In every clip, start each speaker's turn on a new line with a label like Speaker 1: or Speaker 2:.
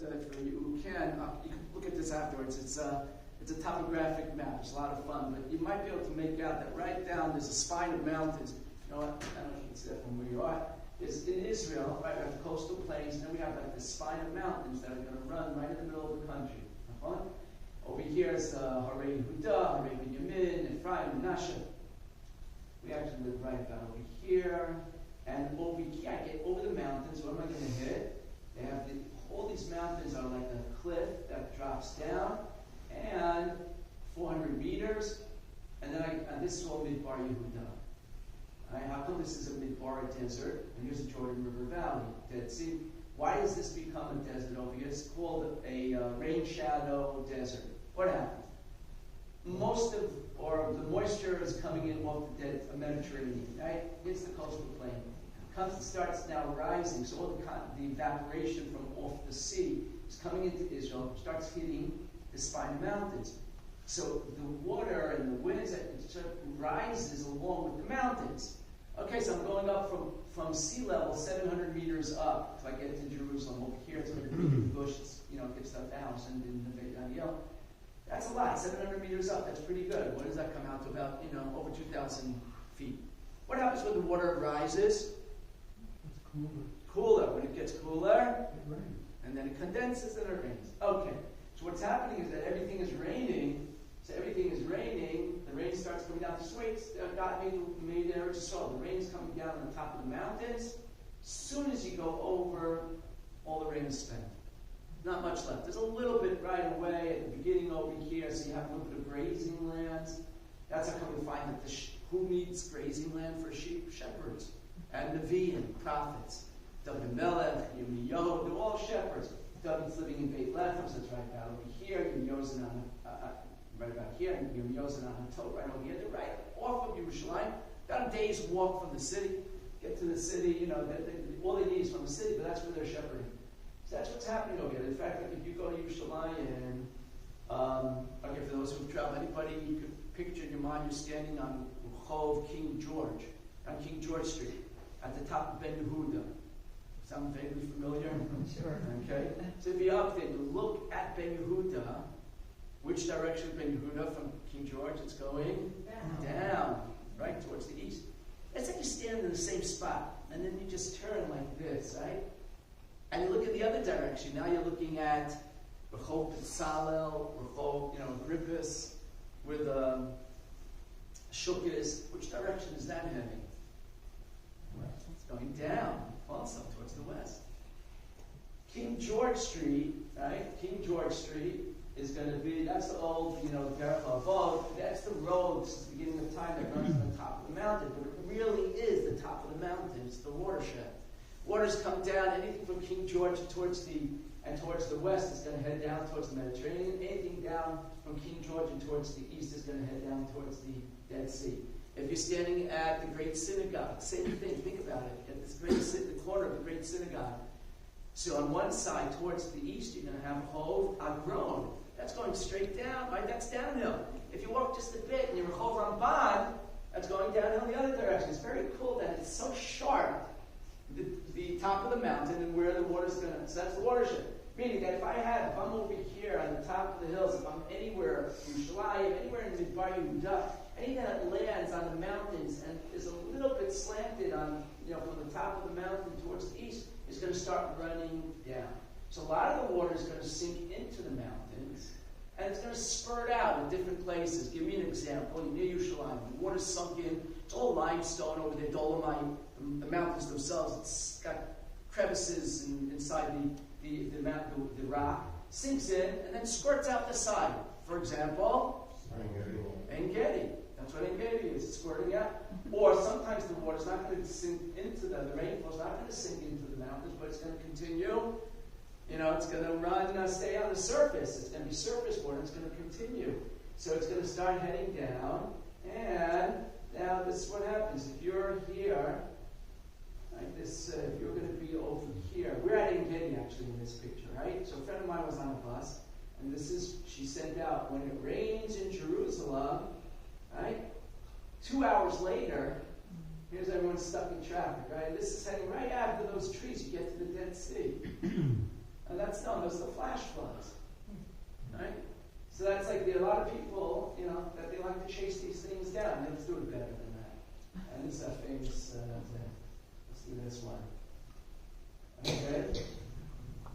Speaker 1: for you who can, you can look at this afterwards. It's a topographic map. It's a lot of fun, but you might be able to make out that right down there's a spine of mountains. You know what? I don't know if you can see that from where you are. It's in Israel, right? We have the coastal plains, and then we have like this spine of mountains that are going to run right in the middle of the country. Over here is Harei Yehuda, Harei Binyamin, Ephraim, Menashe. We actually live right about over here. And over here, I get over the mountains. What am I going to hit? They have all these mountains are like a cliff that drops down, and 400 meters. And then this is all Midbar Yehuda. How come this is a Midbar desert? And here's the Jordan River Valley, Dead Sea. Why does this become a desert over here? It's called a rain shadow desert. What happened? The moisture is coming in off the Mediterranean, right? It's the coastal plain. Starts now rising, so all the evaporation from off the sea is coming into Israel, starts hitting the spine of mountains. So the water and the winds, it sort of rises along with the mountains. Okay, so I'm going up from sea level 700 meters up. If I get to Jerusalem, over here it's going to be bush, gets 1,000 in the Beit Daniel. That's a lot, 700 meters up, that's pretty good. What does that come out to? About, over 2,000 feet. What happens when the water rises?
Speaker 2: It's
Speaker 1: cooler. When it gets cooler,
Speaker 2: it rains.
Speaker 1: And then it condenses and it rains. Okay, so what's happening is that everything is raining. So everything is raining, the rain starts coming down. This way God made the Eretz Yisrael. The rain is coming down on the top of the mountains. As soon as you go over, all the rain is spent. Not much left. There's a little bit right away at the beginning over here, so you have a little bit of grazing lands. That's how come we find that who needs grazing land for sheep? Shepherds. And Nevi'im, prophets. David Melech, Yirmiyahu, they're all shepherds. David's living in Beit Lechem, so it's right about over here. Yirmiyahu's right about here, and Yirmiyahu's in Anatot, right over here. They're right off of Yerushalayim. About a day's walk from the city. Get to the city, all they need is from the city, but that's where they're shepherding. So that's what's happening over here. In fact, like if you go to Yerushalayim, okay, for those who've traveled, anybody, you could picture in your mind, you're standing on Rehov King George, on King George Street, at the top of Ben Yehuda. Sound vaguely familiar?
Speaker 3: Sure.
Speaker 1: Okay. So if you're up there, you look at Ben Yehuda. Which direction of Ben Yehuda from King George? It's going down, right towards the east. It's like you stand in the same spot, and then you just turn like this, right? And you look in the other direction. Now you're looking at Rehov Petzalel, Rehov, Grippus, with Shukis. Which direction is that heading?
Speaker 2: West.
Speaker 1: It's going down, also towards the west. King George Street, right? King George Street is going to be, that's the old, Derech Lavot. That's the road, this is the beginning of time that runs to the top of the mountain. But it really is the top of the mountain. It's the watershed. Waters come down, anything from King George towards the west is going to head down towards the Mediterranean. Anything down from King George and towards the east is going to head down towards the Dead Sea. If you're standing at the Great Synagogue, same thing, think about it. At this the corner of the Great Synagogue. So on one side, towards the east, you're going to have Rehov Agron. That's going straight down, right? That's downhill. If you walk just a bit and you're Rehov Ramban, that's going downhill the other direction. It's very cool that it's so sharp, the top of the mountain and where the water's going to. So that's the watershed. Meaning that if I'm over here on the top of the hills, if I'm anywhere, Yerushalayim, anywhere in Midbar Yehuda, anything that lands on the mountains and is a little bit slanted on, from the top of the mountain towards the east, is going to start running down. So a lot of the water is going to sink into the mountains, and it's going to spurt out in different places. Give me an example. Near Yerushalayim, the water's sunk in. It's all limestone over there, dolomite. The mountains themselves, it's got crevices inside the rock. Sinks in, and then squirts out the side. For example, En-Gedi. That's what En-Gedi is. It's squirting out. Or sometimes the water's not going to sink into the rainfall's not going to sink into the mountains, but it's going to continue. It's going to stay on the surface. It's going to be surface water. It's going to continue. So it's going to start heading down. And now this is what happens. If you're here, like this, if you're going to be over here, we're at En-Gedi actually in this picture, right? So a friend of mine was on a bus, and she sent out, when it rains in Jerusalem, right? 2 hours later, here's everyone stuck in traffic, right? This is heading right after those trees. You get to the Dead Sea. And That's known as the flash floods. Right? So that's like there are a lot of people, that they like to chase these things down. Let's do it better than that. And this is a famous, let's do this one. Okay?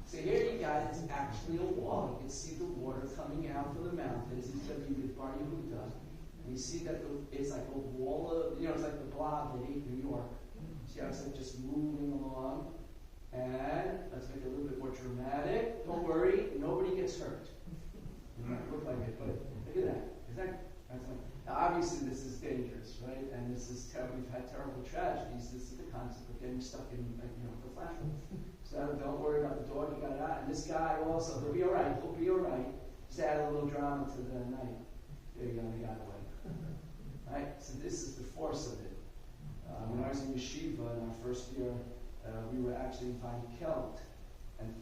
Speaker 1: So here you got, it's actually a wall. You can see the water coming out from the mountains. It's going to be with Barney Huda. And you see that it's like a wall of, it's like the blob that ate New York. See how it's like just moving along. And let's make it a little bit more dramatic. Don't worry, nobody gets hurt. It might look like it, but look at that. Now obviously this is dangerous, right? And this is terrible. We've had terrible tragedies. This is the concept of getting stuck in, the flash flood. So don't worry about the dog. He got it out. And this guy also, he'll be all right. He'll be all right. Just add a little drama to the night. There you go. He got away. Right? So this is the force of it. When I was in yeshiva in our first year, we were actually invited Kelt. And